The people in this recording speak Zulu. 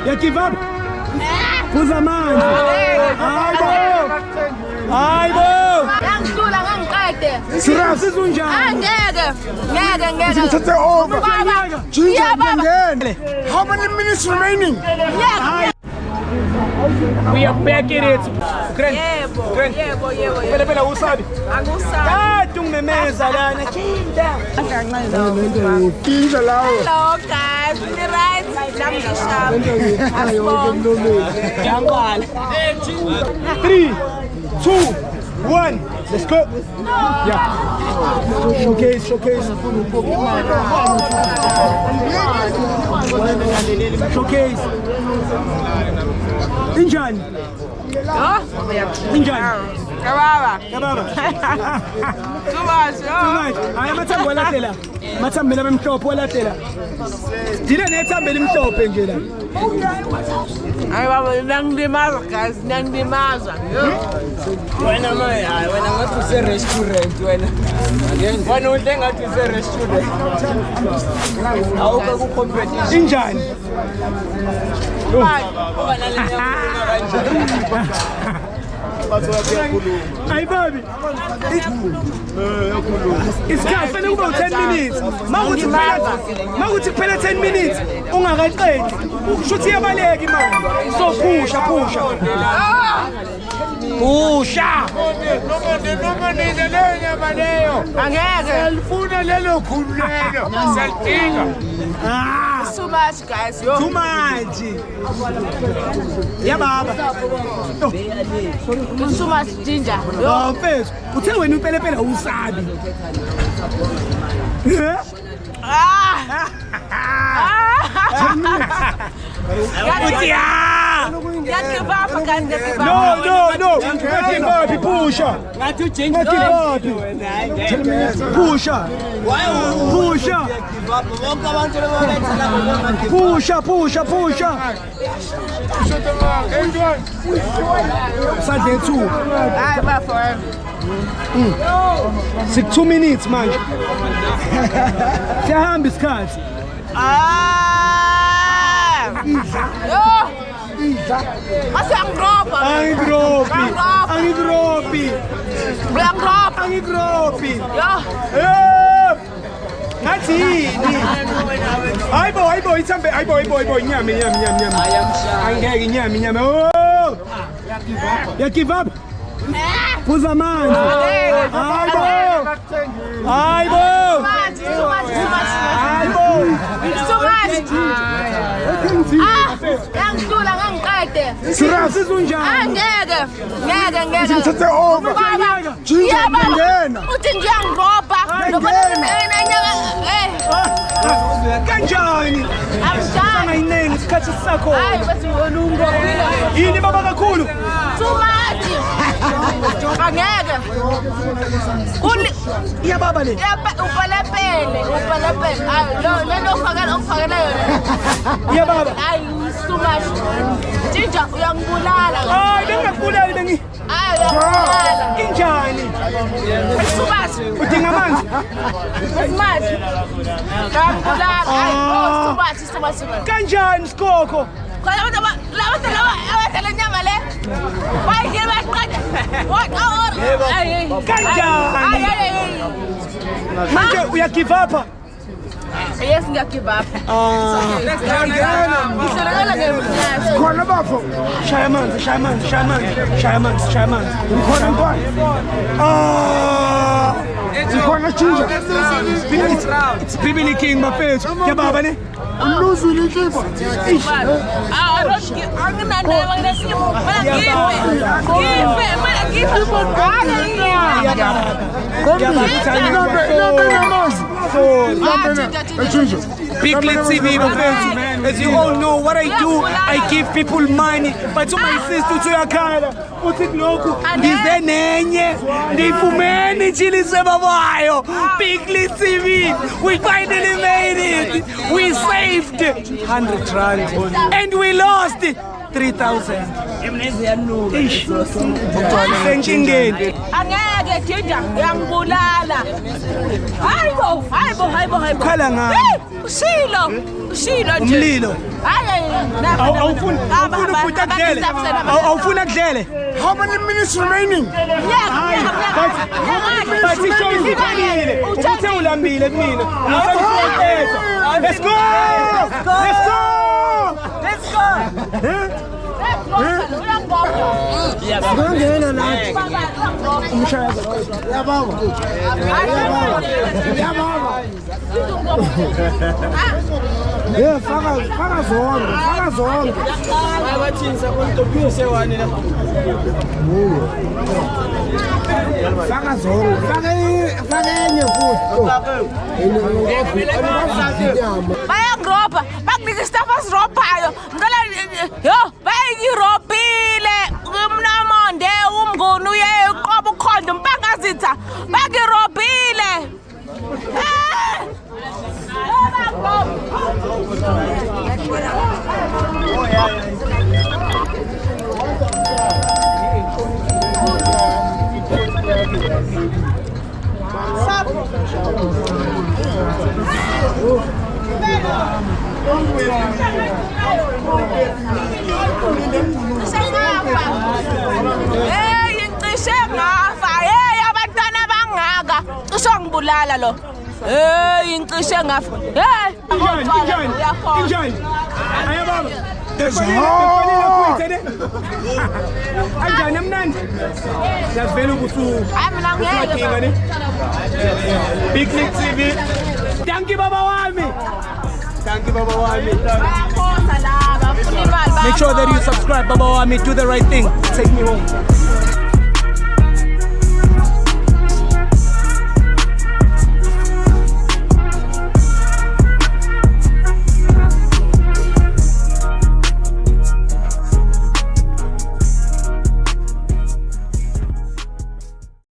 You give up? Who's a man? Aibo! Sirasi unjani? Ngeke. Over. How many minutes remaining? We are back in it. Yebo. Phela usabi. Akusabi. Kade ungimemeza lana. Kinda. Hello guys, the right side. 3, 2, 1. Let's go. Yeah. Showcase. Showcase. Injani. Kababa. Too much. Aya mathambo walatela. Mathambo lamemhlophe walatela. Dile nethambo elimhlophe nje la. Ay baba nangimaza guys, nangimaza. Wena manje hayi wena ngathi use restaurant wena. Wena udle ngathi use restaurant. Awuke ku competition. Injani. Ay baby. It's got about 10 minutes. Makuthi kuphela 10 minutes ungakaqedi. Ushuthi yabaleki manje. So pusha. Angeke. Selifuna lelo khululelo. Selidinga. So much guys. Yo. Too much. Ya baba. So much ginger. Oh, mfethu. Uthe wena upelepele usabi. No. Ngathi pusha. Ngathi ujenje. Pusha. Bonke abantu lebolethela ngathi Pusha. Sadle 2. Hayi bafowethu. 2 minutes manje. Siyahamba isikhathi. Mase angidropa. Angidropi. Yo. Ngathi yini? Hayibo ithambe hayibo inyama. Angeke inyama. Oh! Ya give up? Phuza amanzi. Hayibo. Ngangidlula ngangiqede. Sirasi unjani? Ngeke. Uthathe over. Ngena. Uthi ngiyangidropa. Kanjani? Awushaya. Ayinengi isikhathi sakho. Hayi bese ngolungo. Yini baba kakhulu? Too much. Angeke. Ya baba le. Upalepele. Hayi lo ufakela yona. Ya baba. Hayi too much. Ginger uyangibulala. Hayi bengakubulali bengi. Hayi uyangibulala. Injani? Too much. Udinga amanzi? Too much. Uyangibulala. Hayi too much. Kanjani Sikoko? Abantu lenyama le. Bayike baqeda. Kanjani? Manje uya give up? Yes, ngiyagive up. Ngihlelekela ngemhlanje. Khona bafo. Shaya amanzi. Khona ntwana. Khona ginger. It's Bibili King mafethu. Ya baba ne? Umluzile inhliziyo. Biglet TV, as you all know, what I do, I give people money. But to my sister, to your car, Ndifumene chili sebabayo. Biglet TV, we finally made it. We saved 100 rand and we lost 3,000. Senkingeni. Angeke Ginger, uyangibulala. Hayibo. Khala ngani? Ushilo nje. Umlilo. Awufuni ukubhuta kudlele. Awufuni akudlele. How many minutes remaining? Bathi show isifanile. Ukuthe ulambile kumina. Let's go! Let's go! Ngangena nathi. Umshayelo. Yababa. Yeah, faka zonke. Abathini sakontophise wani la. Faka zonke. Faka enye futhi. Bayangirobha, bakunika istafu asirobhayo. Ngicela yo, bayirobhile. Umnamonde umnguni uye uqoba ukhondo mpangazitha. Bakirobhile. Hey, incishe ngafa. Hey, abantwana bangaka. Cishe ngibulala lo. Hey, incishe ngafa. Hey, Enjoy. Ayababa. Anjani mnandi? Siyavela ubusuku. mina ngeke. Big Nick TV. Thank you baba wami. Bayakhosa laba, bafuna imali. Make sure that you subscribe baba wami. Do the right thing. Take me home.